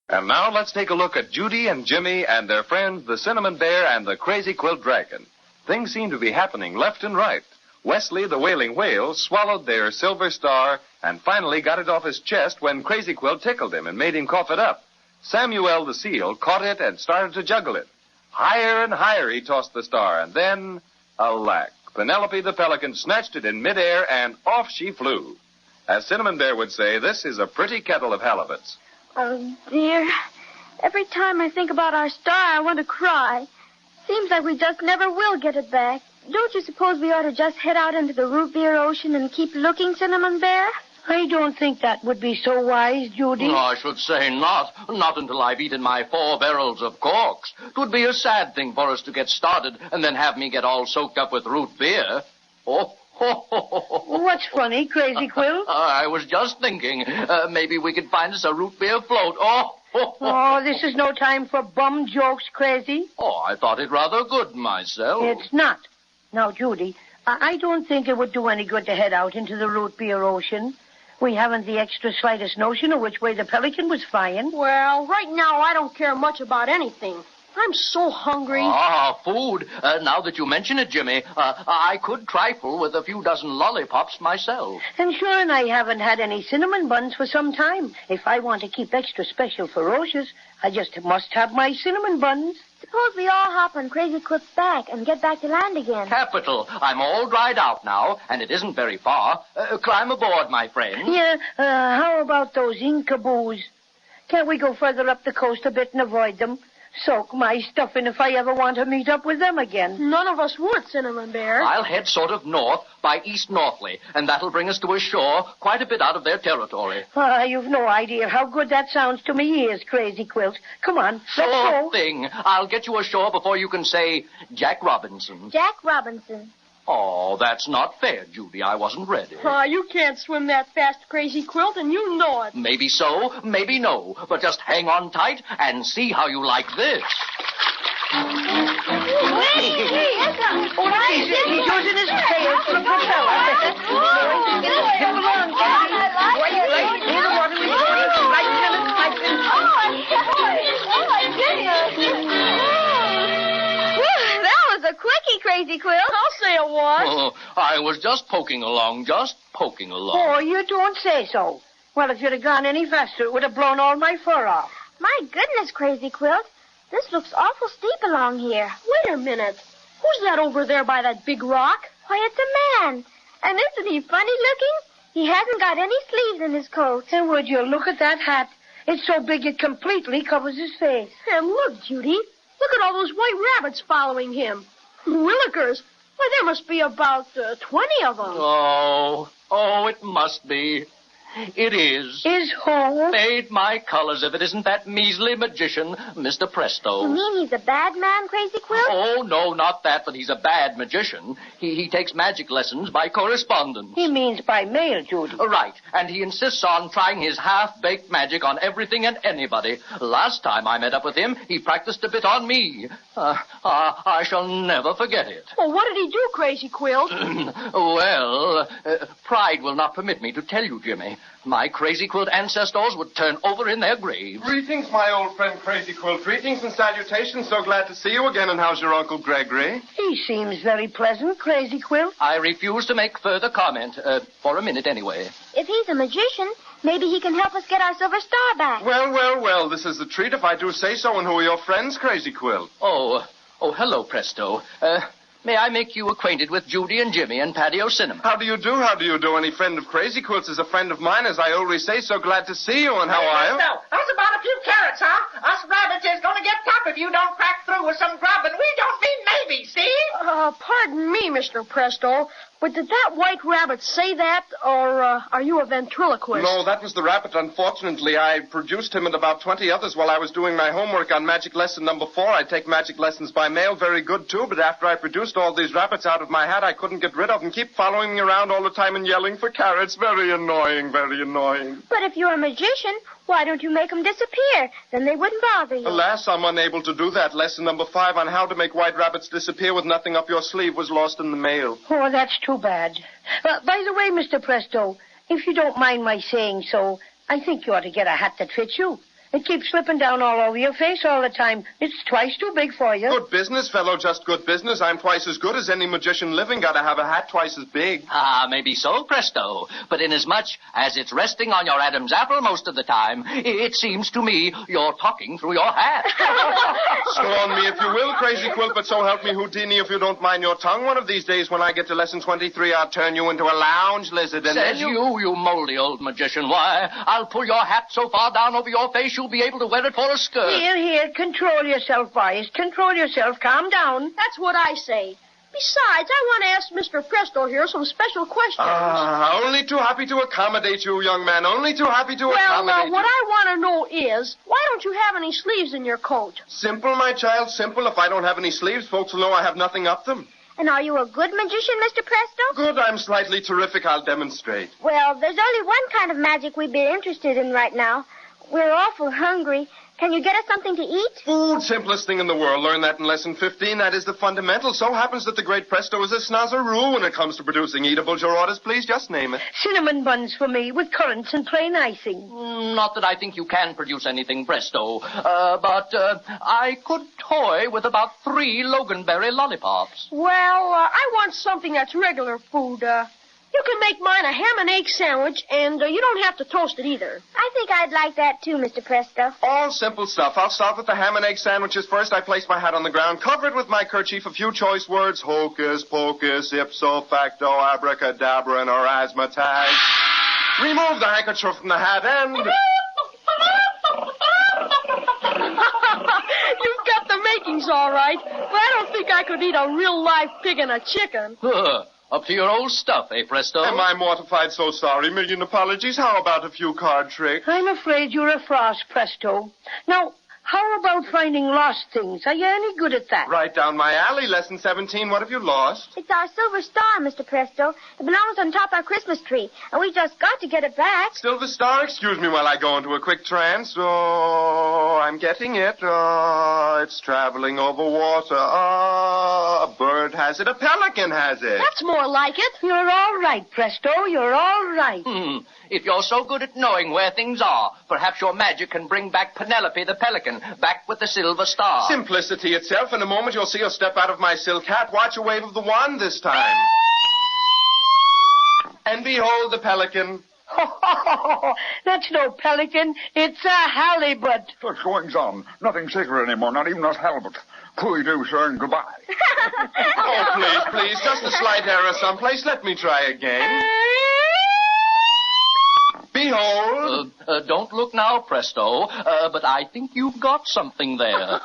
And now let's take a look at Judy and Jimmy and their friends, the Cinnamon Bear and the Crazy Quilt Dragon. Things seem to be happening left and right. Wesley, the Wailing Whale, swallowed their silver star and finally got it off his chest when Crazy Quilt tickled him and made him cough it up. Samuel, the Seal, caught it and started to juggle it. Higher and higher he tossed the star, and then, alack, Penelope the Pelican snatched it in midair and off she flew. As Cinnamon Bear would say, this is a pretty kettle of halibuts. Oh, dear. Every time I think about our star, I want to cry. Seems like we just never will get it back. Don't you suppose we ought to just head out into the root beer ocean and keep looking, Cinnamon Bear? I don't think that would be so wise, Judy. No, I should say not. Not until I've eaten my 4 barrels of corks. It would be a sad thing for us to get started and then have me get all soaked up with root beer. Oh. What's funny, Crazy Quilt? I was just thinking, maybe we could find us a root beer float. Oh, this is no time for bum jokes, Crazy. Oh, I thought it rather good myself. It's not. Now, Judy, I don't think it would do any good to head out into the root beer ocean. We haven't the extra slightest notion of which way the Pelican was flying. Well, right now I don't care much about anything. I'm so hungry. Ah, food. Now that you mention it, Jimmy, I could trifle with a few dozen lollipops myself. And sure, and I haven't had any cinnamon buns for some time. If I want to keep extra special ferocious, I just must have my cinnamon buns. Suppose we all hop on Crazy Quilt's back and get back to land again. Capital. I'm all dried out now, and it isn't very far. Climb aboard, my friend. Yeah, how about those inkaboos? Can't we go further up the coast a bit and avoid them? Soak my stuffing if I ever want to meet up with them again. None of us would, Cinnamon Bear. I'll head sort of north by east-northerly, and that'll bring us to a shore quite a bit out of their territory. You've no idea how good that sounds to me ears, Crazy Quilt. Come on, let's go. Sure thing. I'll get you ashore before you can say Jack Robinson. Jack Robinson. Oh, that's not fair, Judy. I wasn't ready. You can't swim that fast, Crazy Quilt, and you know it. Maybe so, maybe no. But just hang on tight and see how you like this. He's using his tail for a propeller. Come along, Judy. Wait, in the water we go. A quickie, Crazy Quilt. I'll say it was. I was just poking along. Oh, you don't say so. Well, if you'd have gone any faster, it would have blown all my fur off. My goodness, Crazy Quilt. This looks awful steep along here. Wait a minute. Who's that over there by that big rock? Why, it's a man. And isn't he funny looking? He hasn't got any sleeves in his coat. And would you look at that hat? It's so big it completely covers his face. And look, Judy. Look at all those white rabbits following him. Willikers. Why, there must be about 20 of them. Oh, it must be. It is. Is who? Fade my colors if it isn't that measly magician, Mr. Presto. You mean he's a bad man, Crazy Quilt? Oh, no, not that, but he's a bad magician. He takes magic lessons by correspondence. He means by mail, Judy. Right, and he insists on trying his half-baked magic on everything and anybody. Last time I met up with him, he practiced a bit on me. I shall never forget it. Well, what did he do, Crazy Quilt? Well, pride will not permit me to tell you, Jimmy. My Crazy Quilt ancestors would turn over in their graves. Greetings, my old friend Crazy Quilt. Greetings and salutations. So glad to see you again. And how's your Uncle Gregory? He seems very pleasant, Crazy Quilt. I refuse to make further comment, for a minute anyway. If he's a magician, maybe he can help us get our silver star back. Well, this is a treat if I do say so. And who are your friends, Crazy Quilt? Oh, hello, Presto. May I make you acquainted with Judy and Jimmy and Patio Cinema? How do you do? Any friend of Crazy Quilt's is a friend of mine, as I always say. So glad to see you, and how are you? How's about a few carrots, huh? Us rabbits is going to get tough if you don't crack through with some grub, and we don't mean maybe, see? Pardon me, Mr. Presto, but did that white rabbit say that, or are you a ventriloquist? No, that was the rabbit. Unfortunately, I produced him and about 20 others while I was doing my homework on magic lesson number 4. I take magic lessons by mail, very good, too, but after I produced all these rabbits out of my hat, I couldn't get rid of them. Keep following me around all the time and yelling for carrots. Very annoying, very annoying. But if you're a magician, why don't you make them disappear? Then they wouldn't bother you. Alas, I'm unable to do that. Lesson number 5 on how to make white rabbits disappear with nothing up your sleeve was lost in the mail. Oh, that's too bad. By the way, Mr. Presto, if you don't mind my saying so, I think you ought to get a hat that fits you. It keeps slipping down all over your face all the time. It's twice too big for you. Good business, fellow, just good business. I'm twice as good as any magician living. Gotta have a hat twice as big. Maybe so, Presto. But inasmuch as it's resting on your Adam's apple most of the time, it seems to me you're talking through your hat. Scorn me if you will, crazy quilt, but so help me Houdini if you don't mind your tongue. One of these days when I get to lesson 23, I'll turn you into a lounge lizard and Says then you moldy old magician. Why, I'll pull your hat so far down over your face you'll be able to wear it for a skirt. Here, control yourself, boys. Control yourself. Calm down. That's what I say. Besides, I want to ask Mr. Presto here some special questions. Only too happy to accommodate you, young man. Only too happy to accommodate what you. I want to know is, why don't you have any sleeves in your coat? Simple, my child, simple. If I don't have any sleeves, folks will know I have nothing up them. And are you a good magician, Mr. Presto? Good, I'm slightly terrific. I'll demonstrate. Well, there's only one kind of magic we'd be interested in right now. We're awful hungry. Can you get us something to eat? Food, simplest thing in the world. Learn that in lesson 15. That is the fundamental. So happens that the great Presto is a snozzaroo when it comes to producing eatables. Your orders, please. Just name it. Cinnamon buns for me with currants and plain icing. Not that I think you can produce anything, Presto, but I could toy with about 3 Loganberry lollipops. Well, I want something that's regular food. You can make mine a ham and egg sandwich, and you don't have to toast it either. I think I'd like that too, Mr. Presto. All simple stuff. I'll start with the ham and egg sandwiches first. I place my hat on the ground, cover it with my kerchief, a few choice words, hocus pocus, ipso facto, abracadabra, and razzmatazz. Remove the handkerchief from the hat and... You've got the makings all right, but I don't think I could eat a real live pig and a chicken. Up to your old stuff, eh, Presto? Am I mortified? So sorry. Million apologies. How about a few card tricks? I'm afraid you're a frost, Presto. Now, how about finding lost things? Are you any good at that? Right down my alley. Lesson 17. What have you lost? It's our silver star, Mr. Presto. It belongs on top of our Christmas tree, and we just got to get it back. Silver star? Excuse me while I go into a quick trance. Oh, I'm getting it. Oh, it's traveling over water. Oh, a bird has it. A pelican has it. That's more like it. You're all right, Presto. You're all right. If you're so good at knowing where things are, perhaps your magic can bring back Penelope the Pelican, back with the silver star. Simplicity itself. In a moment, you'll see her step out of my silk hat. Watch a wave of the wand this time. And behold the pelican. That's no pelican. It's a halibut. Such goings on. Nothing sacred anymore, not even us halibut. Pooey do, sir, and goodbye. Oh, please. Just a slight error someplace. Let me try again. Behold. Don't look now, Presto, but I think you've got something there.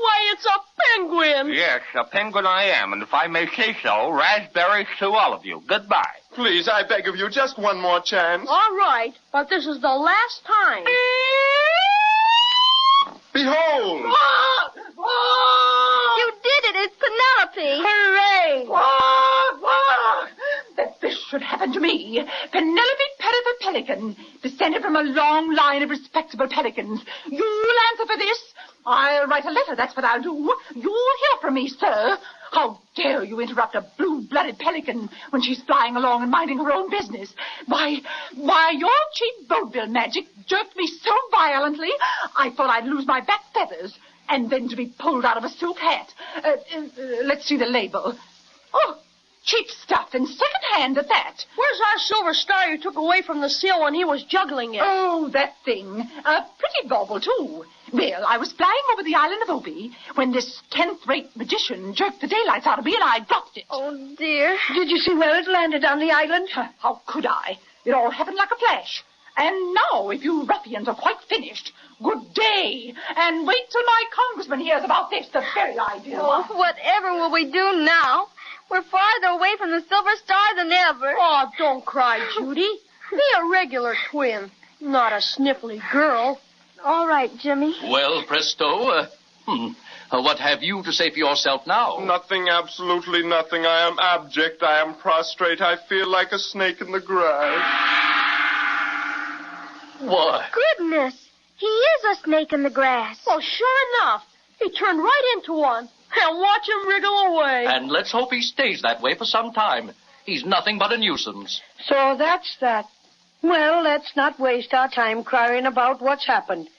Why, it's a penguin. Yes, a penguin I am, and if I may say so, raspberries to all of you. Goodbye. Please, I beg of you, just one more chance. All right, but this is the last time. Behold! You did it! It's Penelope! Hooray! That this should happen to me. Penelope the Pelican, descended from a long line of respectable pelicans. You'll answer for this. I'll write a letter, that's what I'll do. You'll hear from me, sir. How dare you interrupt a blue-blooded pelican when she's flying along and minding her own business? Why, your cheap vaudeville magic jerked me so violently, I thought I'd lose my back feathers, and then to be pulled out of a silk hat. Let's see the label. Oh, cheap stuff, and second-hand at that. Where's our silver star you took away from the seal when he was juggling it? Oh, that thing. A pretty bauble, too. Well, I was flying over the island of Obi when this 10th-rate magician jerked the daylights out of me and I dropped it. Oh, dear. Did you see where it landed on the island? How could I? It all happened like a flash. And now, if you ruffians are quite finished, good day. And wait till my congressman hears about this, the very idea. Oh, whatever will we do now? We're farther away from the silver star than ever. Oh, don't cry, Judy. Be a regular twin, not a sniffly girl. All right, Jimmy. Well, Presto, what have you to say for yourself now? Nothing, absolutely nothing. I am abject. I am prostrate. I feel like a snake in the grass. What? Goodness, he is a snake in the grass. Well, sure enough. He turned right into one. And watch him wriggle away. And let's hope he stays that way for some time. He's nothing but a nuisance. So that's that. Well, let's not waste our time crying about what's happened.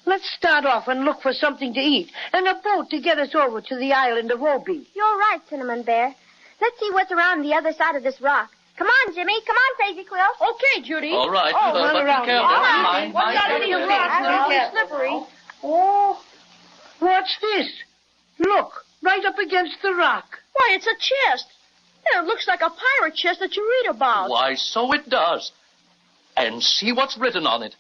Let's start off and look for something to eat and a boat to get us over to the island of Obi. You're right, Cinnamon Bear. Let's see what's around the other side of this rock. Come on, Jimmy. Come on, Crazy Quill. Okay, Judy. All right. run but around. be careful. All right. Mind Watch out for these careful. rocks. They're always slippery. Oh, what's this? Look, right up against the rock. Why, it's a chest. Yeah, it looks like a pirate chest that you read about. Why, so it does. And see what's written on it.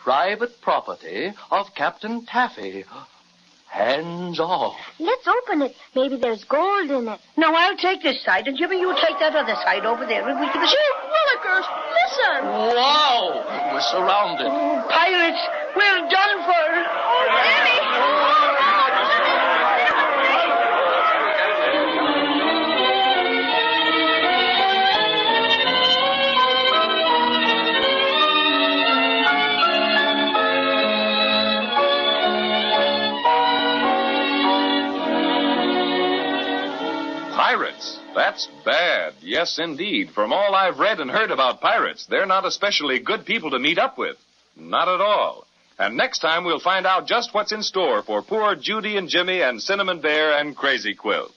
Private property of Captain Taffy. Hands off. Let's open it. Maybe there's gold in it. Now, I'll take this side, and Jimmy, you take that other side over there. And we can... Gee, Willikers, listen. Wow! We're surrounded. Pirates, we're done for. Oh, Jimmy! Pirates. That's bad. Yes, indeed. From all I've read and heard about pirates, they're not especially good people to meet up with. Not at all. And next time we'll find out just what's in store for poor Judy and Jimmy and Cinnamon Bear and Crazy Quill.